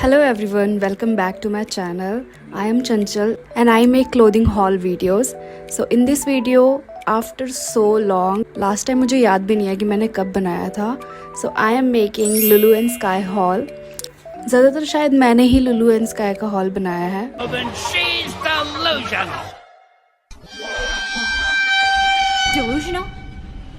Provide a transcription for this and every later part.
Hello everyone, welcome back to my channel. I am Chanchal and I make clothing haul videos. So in this video, after so long, last time मुझे याद भी नहीं है कि मैंने कब बनाया था. So I am making Lulu and Sky haul. ज़्यादातर शायद मैंने ही Lulu and Sky का haul बनाया है. Well, then she's delusional. Delusional?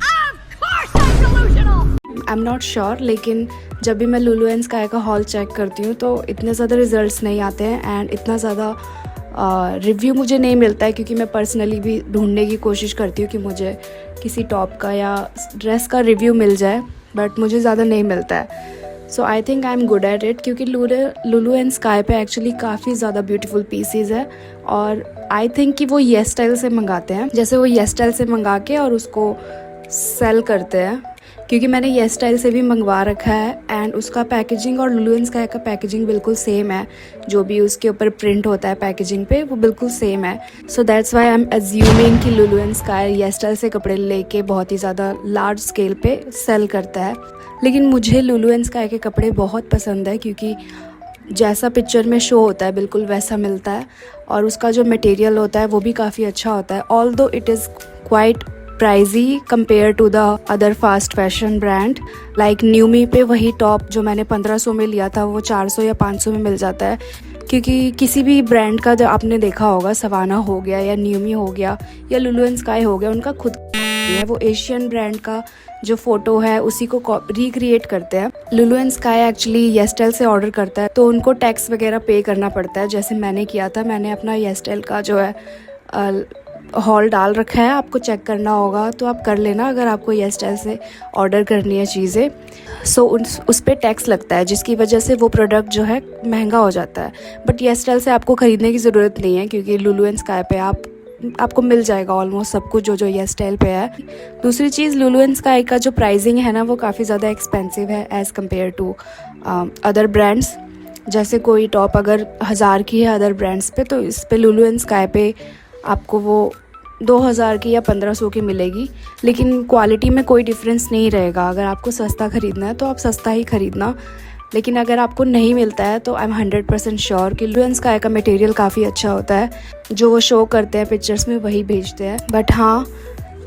Of course I'm delusional! I'm not sure, लेकिन जब भी मैं लुलू एंड स्काई का हॉल चेक करती हूँ तो इतने ज़्यादा रिजल्ट्स नहीं आते हैं एंड इतना ज़्यादा रिव्यू मुझे नहीं मिलता है, क्योंकि मैं पर्सनली भी ढूंढने की कोशिश करती हूँ कि मुझे किसी टॉप का या ड्रेस का रिव्यू मिल जाए, बट मुझे ज़्यादा नहीं मिलता है. So I think I am good at it, क्योंकि लुलू एंड स्काई पे एक्चुअली काफ़ी ज़्यादा ब्यूटीफुल पीसीज है और आई थिंक कि वो येस स्टाइल से मंगाते हैं. जैसे वो येस स्टाइल से मंगा के और उसको सेल करते हैं, क्योंकि मैंने येस स्टाइल से भी मंगवा रखा है एंड उसका पैकेजिंग और लुलू एंड स्काई का पैकेजिंग बिल्कुल सेम है. जो भी उसके ऊपर प्रिंट होता है पैकेजिंग पे वो बिल्कुल सेम है. So that's why I am assuming कि Lulu and Sky YesStyle से कपड़े लेके बहुत ही ज़्यादा लार्ज स्केल पे सेल करता है. लेकिन मुझे लुलू एंड स्काई के कपड़े बहुत पसंद है, क्योंकि जैसा पिक्चर में शो होता है बिल्कुल वैसा मिलता है और उसका जो मटेरियल होता है वो भी काफ़ी अच्छा होता है. Although it is quite pricey compare to the other fast fashion brand. Like Newme पे वही टॉप जो मैंने 1500 में लिया था वो 400 या 500 में मिल जाता है. क्योंकि किसी भी ब्रांड का जो आपने देखा होगा, सवाना हो गया या न्यूमी हो गया या लुलू एंड स्काई हो गया, उनका खुद है वो एशियन ब्रांड का जो फोटो है उसी को रिक्रिएट करते हैं. लुलू एंड स्काई एक्चुअली येस्टेल से ऑर्डर करता है तो उनको टैक्स वगैरह पे करना पड़ता है. जैसे मैंने किया था, मैंने अपना येस्टेल का जो है हॉल डाल रखा है, आपको चेक करना होगा तो आप कर लेना अगर आपको येस स्टाइल से ऑर्डर करनी है चीज़ें. सो उस पर टैक्स लगता है, जिसकी वजह से वो प्रोडक्ट जो है महंगा हो जाता है. बट येस स्टाइल से आपको ख़रीदने की ज़रूरत नहीं है, क्योंकि लुलू एंड स्काई पे आपको मिल जाएगा ऑलमोस्ट सब कुछ जो येस स्टाइल पे है. दूसरी चीज़, लुलू एंड स्काई का जो प्राइसिंग है ना वो काफ़ी ज़्यादा एक्सपेंसिव है as compare to other brands. जैसे कोई टॉप अगर 1000 की है अदर ब्रांड्स पे, तो इस पे लुलू एंड स्काई पे आपको वो 2000 की या 1500 की मिलेगी. लेकिन क्वालिटी में कोई डिफरेंस नहीं रहेगा. अगर आपको सस्ता ख़रीदना है तो आप सस्ता ही ख़रीदना, लेकिन अगर आपको नहीं मिलता है तो आई एम 100% श्योर कि लुलू एंड स्काई का मटेरियल काफ़ी अच्छा होता है. जो वो शो करते हैं पिक्चर्स में वही भेजते हैं. बट हाँ,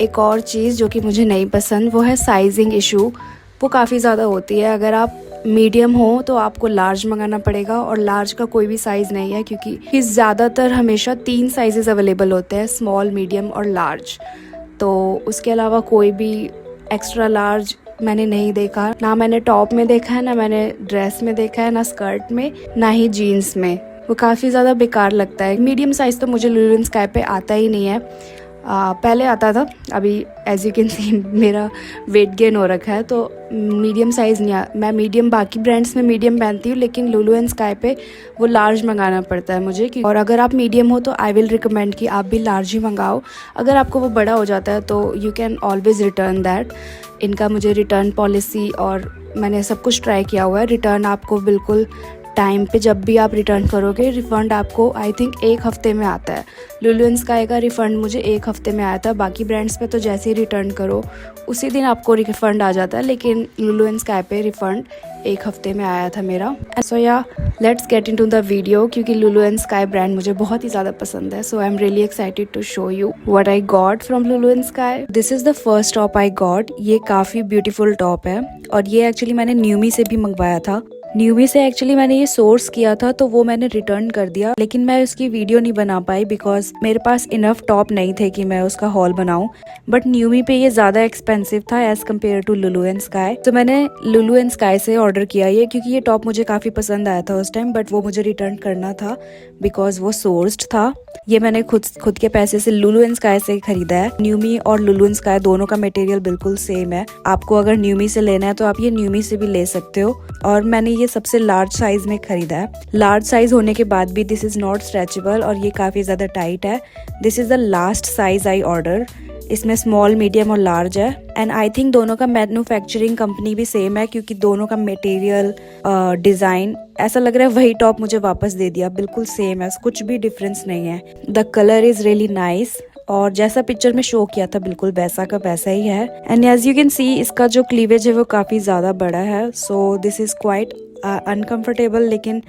एक और चीज़ जो कि मुझे नहीं पसंद वो है साइजिंग इशू. वो काफ़ी ज़्यादा होती है. अगर आप मीडियम हो तो आपको लार्ज मंगाना पड़ेगा और लार्ज का कोई भी साइज़ नहीं है, क्योंकि ज़्यादातर हमेशा 3 साइजेस अवेलेबल होते हैं, स्मॉल, मीडियम और लार्ज. तो उसके अलावा कोई भी एक्स्ट्रा लार्ज मैंने नहीं देखा. ना मैंने टॉप में देखा है, ना मैंने ड्रेस में देखा है, ना स्कर्ट में, ना ही जीन्स में. वो काफ़ी ज़्यादा बेकार लगता है. मीडियम साइज़ तो मुझे लुलू एंड स्काई पे आता ही नहीं है. पहले आता था, अभी एज यू कैन सी मेरा वेट गेन हो रखा है तो मीडियम साइज़ नहीं मैं मीडियम बाकी ब्रांड्स में मीडियम पहनती हूँ, लेकिन लुलू एंड स्काई पे वो लार्ज मंगाना पड़ता है मुझे. और अगर आप मीडियम हो तो आई विल रिकमेंड कि आप भी लार्ज ही मंगाओ. अगर आपको वो बड़ा हो जाता है तो you can always return that. इनका मुझे रिटर्न पॉलिसी और मैंने सब कुछ ट्राई किया हुआ है. रिटर्न आपको बिल्कुल टाइम पे, जब भी आप रिटर्न करोगे रिफ़ंड आपको आई थिंक 1 हफ़्ते में आता है. लुलू एंड स्काई का रिफ़ंड मुझे 1 हफ़्ते में आया था. बाकी ब्रांड्स पे तो जैसे ही रिटर्न करो उसी दिन आपको रिफ़ंड आ जाता है, लेकिन लुलू एंड स्काई पे रिफ़ंड 1 हफ़्ते में आया था मेरा. सो या let's get into the video, क्योंकि लुलू एंड स्काई ब्रांड मुझे बहुत ही ज़्यादा पसंद है. So I am really excited to show you what I got from Lulu and Sky. This is the first top I got. ये काफ़ी beautiful top है और ये एक्चुअली मैंने न्यूमी से भी मंगवाया था. न्यूमी से एक्चुअली मैंने ये सोर्स किया था तो वो मैंने रिटर्न कर दिया, लेकिन मैं उसकी वीडियो नहीं बना पाई बिकॉज मेरे पास इनफ टॉप नहीं थे कि मैं उसका हॉल बनाऊं. बट न्यूमी पे ये ज़्यादा एक्सपेंसिव था as compare to Lulu and Sky. तो मैंने लुलू एंड स्काई से ऑर्डर किया ये, क्योंकि ये टॉप मुझे काफ़ी पसंद आया था उस टाइम, बट वो मुझे रिटर्न करना था बिकॉज वो सोर्स्ड था. ये मैंने खुद के पैसे से लुलू एंड स्काई से खरीदा है. न्यूमी और लुलू एंड स्काई दोनों का मटेरियल बिल्कुल सेम है. आपको अगर न्यूमी से लेना है तो आप ये न्यूमी से भी ले सकते हो. और मैंने ये सबसे लार्ज साइज में खरीदा है. लार्ज साइज होने के बाद भी दिस इज नॉट स्ट्रेचेबल और ये काफ़ी ज़्यादा टाइट है. This is the last size I order. इसमें स्मॉल, मीडियम और लार्ज है. एंड आई थिंक दोनों का मैन्युफैक्चरिंग कंपनी भी सेम है, क्योंकि दोनों का मटेरियल, डिज़ाइन ऐसा लग रहा है वही टॉप मुझे वापस दे दिया. बिल्कुल सेम है, कुछ भी डिफरेंस नहीं है. The colour is really nice और जैसा पिक्चर में शो किया था बिल्कुल वैसा का वैसा ही है. And as you can see इसका जो क्लीवेज है वो काफ़ी ज़्यादा बड़ा है. So this is quite uncomfortable, लेकिन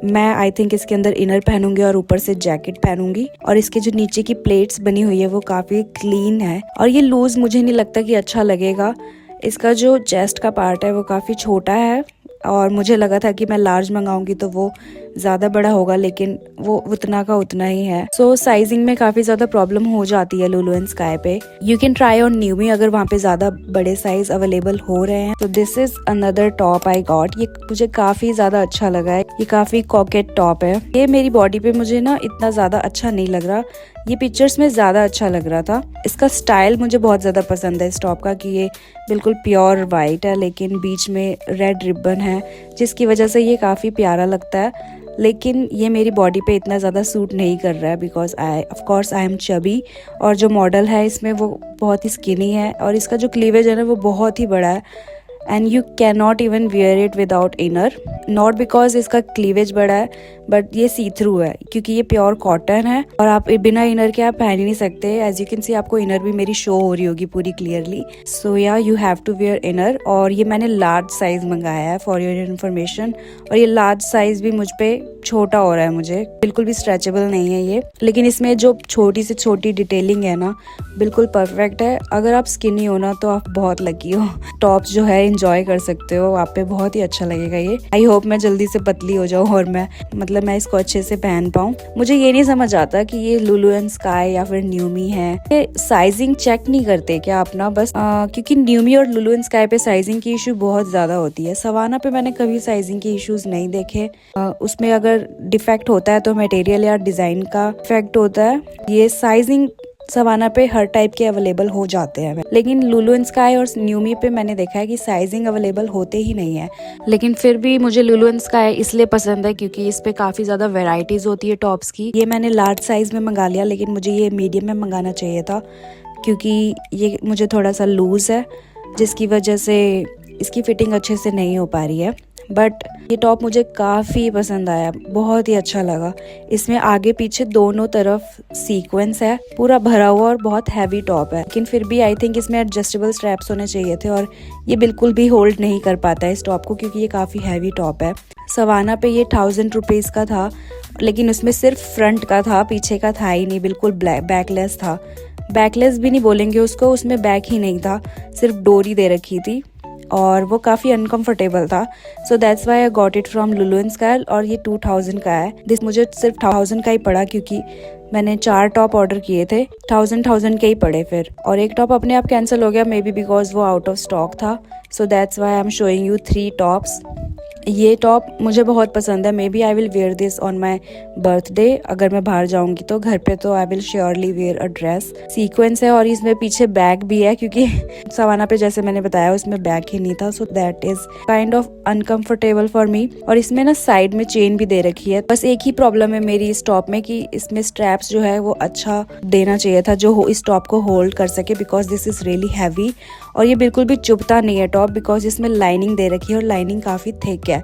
मैं आई थिंक इसके अंदर इनर पहनूंगी और ऊपर से जैकेट पहनूंगी। और इसके जो नीचे की प्लेट्स बनी हुई है वो काफ़ी क्लीन है और ये लूज़ मुझे नहीं लगता कि अच्छा लगेगा। इसका जो चेस्ट का पार्ट है वो काफ़ी छोटा है और मुझे लगा था कि मैं लार्ज मंगाऊंगी तो वो ज़्यादा बड़ा होगा, लेकिन वो उतना का उतना ही है। सो साइजिंग में काफ़ी ज़्यादा प्रॉब्लम हो जाती है लुलु एंड स्काई पे। यू कैन ट्राई ऑन न्यूमी अगर वहाँ पे ज़्यादा बड़े साइज अवेलेबल हो रहे हैं। तो this is another top I got. ये मुझे काफ़ी ज़्यादा अच्छा लगा है। ये काफ़ी कॉकेट टॉप है। ये मेरी बॉडी पे मुझे ना इतना ज़्यादा अच्छा नहीं लग रहा, ये पिक्चर्स में ज़्यादा अच्छा लग रहा था। इसका स्टाइल मुझे बहुत ज़्यादा पसंद है इस टॉप का, कि ये बिल्कुल प्योर वाइट है लेकिन बीच में रेड रिबन है, जिसकी वजह से ये काफ़ी प्यारा लगता है। लेकिन ये मेरी बॉडी पे इतना ज़्यादा सूट नहीं कर रहा है बिकॉज आई एम चबी, और जो मॉडल है इसमें वो बहुत ही स्किनी है और इसका जो क्लीवेज है ना वो बहुत ही बड़ा है and you can not even wear it without inner. Not because इसका क्लीवेज बड़ा है बट ये सी थ्रू है क्योंकि ये प्योर कॉटन है और आप बिना इनर के आप पहन ही नहीं सकते। एज यू कैन सी आपको इनर भी मेरी शो हो रही होगी पूरी क्लियरली। सो या you have to wear inner. और ये मैंने लार्ज साइज मंगाया है फॉर योर इन्फॉर्मेशन, और ये लार्ज साइज भी मुझ पे छोटा हो रहा है, मुझे बिल्कुल भी स्ट्रेचेबल नहीं है ये। लेकिन इसमें जो छोटी से छोटी डिटेलिंग है ना बिल्कुल परफेक्ट है। अगर आप स्किनी हो ना तो आप बहुत लकी हो, टॉप जो है एंजॉय कर सकते हो, आप पे बहुत ही अच्छा लगेगा ये। आई होप मैं जल्दी से पतली हो जाऊं और मैं इसको अच्छे से पहन पाऊं। मुझे ये नहीं समझ आता कि ये लुलु एंड स्काई या फिर न्यूमी है, ये साइजिंग चेक नहीं करते क्या अपना बस क्योंकि न्यूमी और लुलु एंड स्काई पे साइजिंग की इशू बहुत ज्यादा होती है। सवाना पे मैंने कभी साइजिंग की इश्यूज नहीं देखे। उसमें अगर डिफेक्ट होता है तो मटेरियल या डिजाइन का डिफेक्ट होता है। ये साइजिंग सवाना पे हर टाइप के अवेलेबल हो जाते हैं, लेकिन लुलु एंड स्काई और न्यूमी पे मैंने देखा है कि साइजिंग अवेलेबल होते ही नहीं है। लेकिन फिर भी मुझे लुलु एंड स्काई इसलिए पसंद है क्योंकि इस पे काफ़ी ज़्यादा वेराइटीज़ होती है टॉप्स की। ये मैंने लार्ज साइज में मंगा लिया, लेकिन मुझे ये मीडियम में मंगाना चाहिए था क्योंकि ये मुझे थोड़ा सा लूज है, जिसकी वजह से इसकी फिटिंग अच्छे से नहीं हो पा रही है। बट ये टॉप मुझे काफ़ी पसंद आया, बहुत ही अच्छा लगा। इसमें आगे पीछे दोनों तरफ सीक्वेंस है, पूरा भरा हुआ और बहुत हैवी टॉप है। लेकिन फिर भी आई थिंक इसमें एडजस्टेबल स्ट्रैप्स होने चाहिए थे और ये बिल्कुल भी होल्ड नहीं कर पाता है इस टॉप को क्योंकि ये काफ़ी हैवी टॉप है। सवाना पे ये 1000 रुपीज़ का था, लेकिन उसमें सिर्फ फ्रंट का था, पीछे का था ही नहीं, बिल्कुल बैकलेस था। बैकलेस भी नहीं बोलेंगे उसको, उसमें बैक ही नहीं था, सिर्फ डोरी दे रखी थी और वो काफ़ी अनकंफर्टेबल था। So that's why I got it from Lulu and sky और ये 2000 का है। दिस मुझे सिर्फ 1000 का ही पड़ा क्योंकि मैंने 4 टॉप ऑर्डर किए थे, 1000 के ही पड़े फिर। और एक टॉप अपने आप कैंसिल हो गया, मे बी बिकॉज वो आउट ऑफ स्टॉक था। So that's why I am showing you 3 tops. ये टॉप मुझे बहुत पसंद है। May be I will wear this on my birthday. अगर मैं बाहर जाऊंगी तो घर पे तो I will surely wear a dress. Sequins है और इसमें पीछे बैग भी है क्योंकि सवाना पे जैसे मैंने बताया उसमें बैग ही नहीं था। So that is kind of uncomfortable for me. और इसमें ना साइड में चेन भी दे रखी है। बस एक ही प्रॉब्लम है मेरी इस टॉप में कि इसमें स्ट्रैप्स जो है वो अच्छा देना चाहिए था जो इस टॉप को होल्ड कर सके, because this is really heavy. और ये बिल्कुल भी चुभता नहीं है टॉप बिकॉज इसमें लाइनिंग दे रखी है और लाइनिंग काफ़ी थिक है।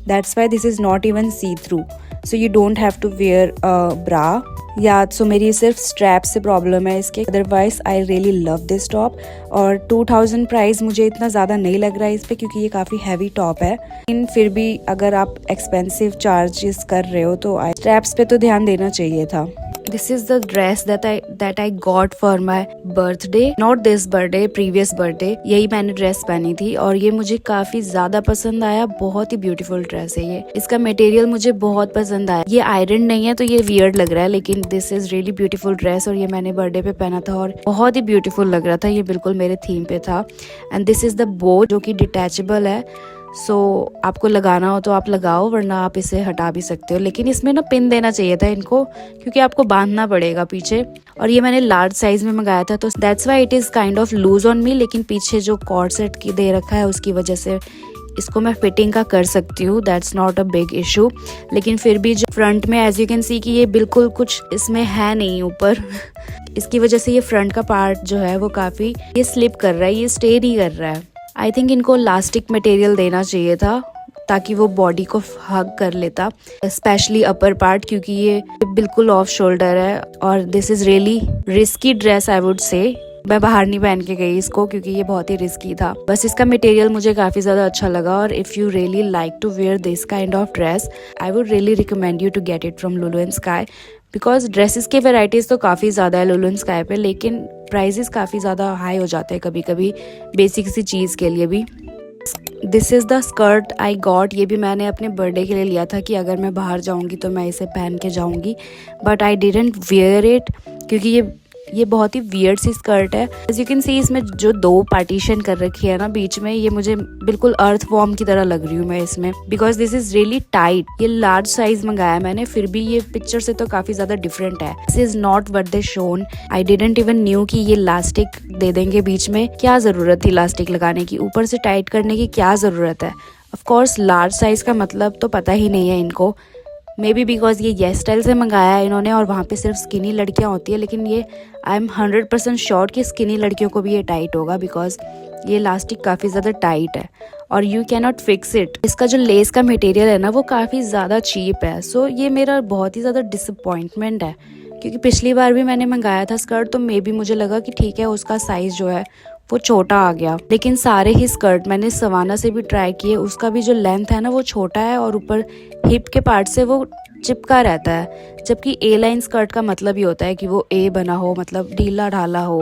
That's why this is not even see through, so you don't have to wear bra या सो मेरी सिर्फ स्ट्रैप से प्रॉब्लम है इसके। Otherwise I really love this top. और 2000 प्राइस मुझे इतना ज़्यादा नहीं लग रहा है इस पर क्योंकि ये काफ़ी हैवी टॉप है। लेकिन फिर भी अगर आप एक्सपेंसिव चार्जेस कर रहे हो तो स्ट्रैप्स पे तो ध्यान देना चाहिए था। This is the dress that I got for my birthday, not this birthday, previous birthday। यही मैंने ड्रेस पहनी थी और ये मुझे काफी ज्यादा पसंद आया। बहुत ही ब्यूटीफुल ड्रेस है ये। इसका मटेरियल मुझे बहुत पसंद आया। ये आयरन नहीं है तो ये वियर्ड लग रहा है, लेकिन this is really beautiful dress और ये मैंने बर्थडे पे पहना था और बहुत ही ब्यूटीफुल लग रहा था। ये बिल्कुल मेरे थीम पे था। एंड दिस इज द बो जो कि डिटैचेबल है। सो आपको लगाना हो तो आप लगाओ, वरना आप इसे हटा भी सकते हो। लेकिन इसमें ना पिन देना चाहिए था इनको क्योंकि आपको बांधना पड़ेगा पीछे। और ये मैंने लार्ज साइज में मंगाया था तो that's why it is kind of lose on me. लेकिन पीछे जो कॉर्ड सेट की दे रखा है उसकी वजह से इसको मैं फिटिंग का कर सकती हूँ। That's not a big issue. लेकिन फिर भी जो फ्रंट में एज यू कैन सी कि ये बिल्कुल कुछ इसमें है नहीं ऊपर इसकी वजह से ये फ्रंट का पार्ट जो है वो काफी ये स्लिप कर रहा है, ये स्टे नहीं कर रहा है। आई थिंक इनको इलास्टिक मटेरियल देना चाहिए था ताकि वो बॉडी को हग कर लेता, स्पेशली अपर पार्ट, क्योंकि ये बिल्कुल ऑफ शोल्डर है और this is really risky dress I would say मैं बाहर नहीं पहन के गई इसको क्योंकि ये बहुत ही रिस्की था। बस इसका मटेरियल मुझे काफ़ी ज़्यादा अच्छा लगा और if you really like to wear this kind of dress I would really recommend you to get it from Lulu and Sky because dresses के वेराइटीज़ तो काफ़ी ज़्यादा है लुलु एंड स्काई पे, लेकिन प्राइजेस काफ़ी ज़्यादा हाई हो जाते हैं कभी कभी बेसिक सी चीज़ के लिए भी। This is the skirt I got. ये भी मैंने अपने बर्थडे के लिए लिया था कि अगर मैं बाहर जाऊंगी तो मैं इसे पहन के जाऊंगी, but I didn't wear it क्योंकि ये बहुत ही वियर्ड सी स्कर्ट है। एज यू कैन सी इसमें जो 2 पार्टीशन कर रखी है ना बीच में, ये मुझे बिल्कुल अर्थ वॉर्म की तरह लग रही हूँ मैं इसमें because this is really tight. ये लार्ज साइज मंगाया मैंने, फिर भी ये पिक्चर से तो काफी ज्यादा डिफरेंट है। This is not what they shown. I didn't even new कि ये इलास्टिक दे देंगे बीच में। क्या जरूरत थी इलास्टिक लगाने की, ऊपर से टाइट करने की क्या जरूरत है। ऑफ कोर्स लार्ज साइज का मतलब तो पता ही नहीं है इनको, मे बी बिकॉज ये येस स्टाइल से मंगाया है इन्होंने और वहाँ पे सिर्फ स्किनी लड़कियाँ होती है, लेकिन ये आई एम 100% श्योर कि स्किनी लड़कियों को भी ये टाइट होगा बिकॉज ये इलास्टिक काफ़ी ज़्यादा टाइट है और you can not fix it. इसका जो लेस का मटेरियल है ना वो काफ़ी ज़्यादा चीप है। सो ये मेरा बहुत ही ज़्यादा डिसअपॉइंटमेंट है क्योंकि पिछली बार भी मैंने मंगाया था स्कर्ट तो मे बी मुझे लगा कि ठीक है उसका साइज़ जो है वो छोटा आ गया, लेकिन सारे ही स्कर्ट मैंने सवाना से भी ट्राई किए, उसका भी जो लेंथ है ना वो छोटा है और ऊपर हिप के पार्ट से वो चिपका रहता है, जबकि ए लाइन स्कर्ट का मतलब ही होता है कि वो ए बना हो, मतलब ढीला ढाला हो,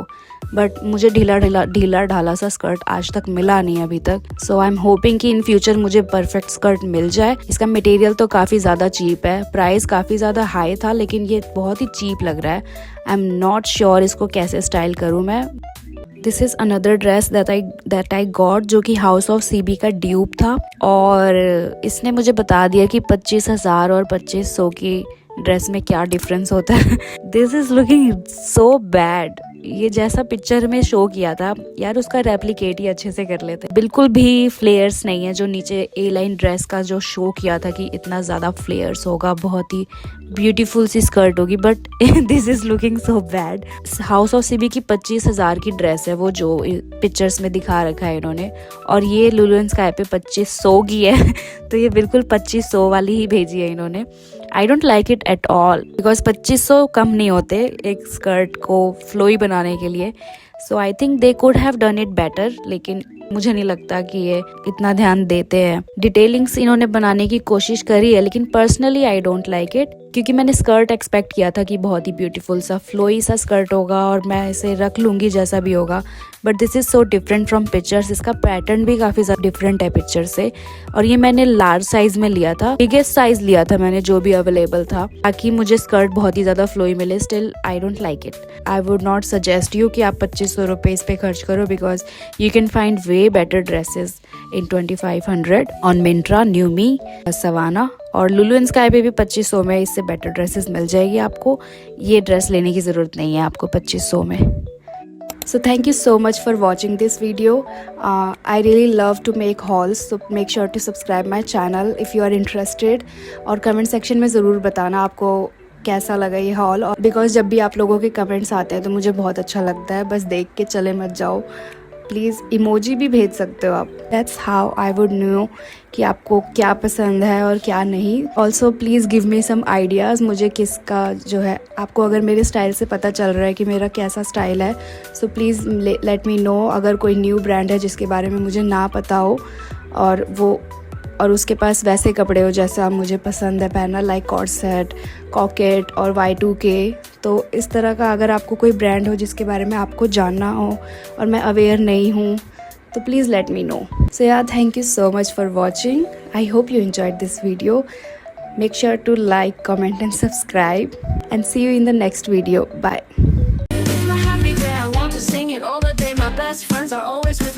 बट मुझे ढीला ढाला सा स्कर्ट आज तक मिला नहीं अभी तक। सो आई एम होपिंग कि इन फ्यूचर मुझे परफेक्ट स्कर्ट मिल जाए। इसका मटेरियल तो काफ़ी ज़्यादा चीप है, प्राइस काफ़ी ज़्यादा हाई था लेकिन ये बहुत ही चीप लग रहा है। आई एम नॉट श्योर इसको कैसे स्टाइल करूँ मैं। This is another dress that I got जो कि हाउस ऑफ सीबी का ड्यूप था और इसने मुझे बता दिया कि 25,000 और 2500 की ड्रेस में क्या डिफरेंस होता है। This is looking so bad. ये जैसा पिक्चर में शो किया था यार उसका रेप्लिकेट ही अच्छे से कर लेते। बिल्कुल भी फ्लेयर्स नहीं है जो नीचे ए लाइन ड्रेस का जो शो किया था कि इतना ज़्यादा फ्लेयर्स होगा, बहुत ही ब्यूटीफुल सी स्कर्ट होगी, but this is looking so bad. House of CB की 25,000 की ड्रेस है वो जो पिक्चर्स में दिखा रखा है इन्होंने, और ये लुलु एंड स्काई पे 2500 की है तो ये बिल्कुल 2500 वाली ही भेजी है इन्होंने। I don't like it at all because 2500 कम नहीं होते एक स्कर्ट को फ्लोई बनाने के लिए। So I think they could have done it better, लेकिन मुझे नहीं लगता कि ये इतना ध्यान देते हैं। डिटेलिंग्स इन्होंने बनाने की कोशिश करी है लेकिन personally I don't like it क्योंकि मैंने स्कर्ट एक्सपेक्ट किया था कि बहुत ही ब्यूटीफुल सा फ्लोई सा स्कर्ट होगा और मैं इसे रख लूँगी जैसा भी होगा, but this is so different from pictures. इसका पैटर्न भी काफ़ी ज़्यादा डिफरेंट है पिक्चर से, और ये मैंने लार्ज साइज़ में लिया था, बिगेस्ट साइज़ लिया था मैंने जो भी अवेलेबल था ताकि मुझे स्कर्ट बहुत ही ज़्यादा फ्लोई मिले। Still I don't like it. I would not suggest you कि आप 2500 रुपये इस पे खर्च करो because you can find way better dresses in 2500 on Myntra, Newme, Savana, और लुलु एंड स्काई पे भी 2500 में इससे बेटर ड्रेसेस मिल जाएगी आपको। ये ड्रेस लेने की ज़रूरत नहीं है आपको 2500 में। So thank you so much for watching this video. I really love to make hauls, so make sure to subscribe my channel if you are interested. और comment section में ज़रूर बताना आपको कैसा लगा ये हॉल, और बिकॉज जब भी आप लोगों के कमेंट्स आते हैं तो मुझे बहुत अच्छा लगता है। बस देख के चले मत जाओ, प्लीज़ इमोजी भी भेज सकते हो आप। That's how I would know कि आपको क्या पसंद है और क्या नहीं। Also please give me some ideas, मुझे किसका जो है, आपको अगर मेरे स्टाइल से पता चल रहा है कि मेरा कैसा स्टाइल है, so please let me no. अगर कोई न्यू ब्रांड है जिसके बारे में मुझे ना पता हो और उसके पास वैसे कपड़े हो जैसा मुझे पसंद है पहनना, लाइक कॉर्सेट, कॉकेट और Y2K, तो इस तरह का अगर आपको कोई ब्रांड हो जिसके बारे में आपको जानना हो और मैं अवेयर नहीं हूँ तो please let me know. So यार, thank you so much for watching. I hope you enjoyed this video. Make sure to like, comment and subscribe and see you in the next video. Bye. My happy day, I want to sing it all the day. My best friends are always with me.